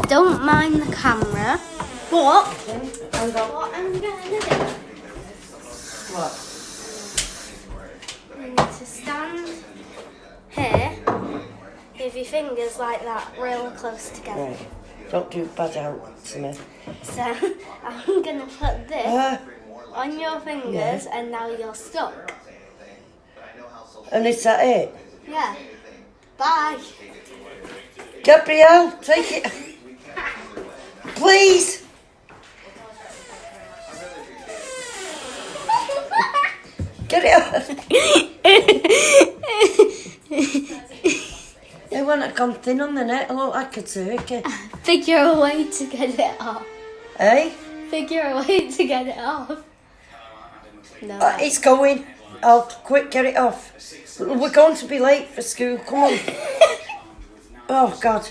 don't mind the camera, but Hang on. what I'm going to do, What? you need to stand here with your fingers like that, real close together. Right. Don't do bad out to me. So I'm going to put this on your fingers, Yeah. and now you're stuck. And is that it? Yeah. Bye. Gabrielle, take it. Please. Get it off. They want to come thin on the net. I look like a turkey. Figure a way to get it off. Eh? Figure a way to get it off. No. It's going. I'll quick get it off. We're going to be late for school. Come on. Oh, God.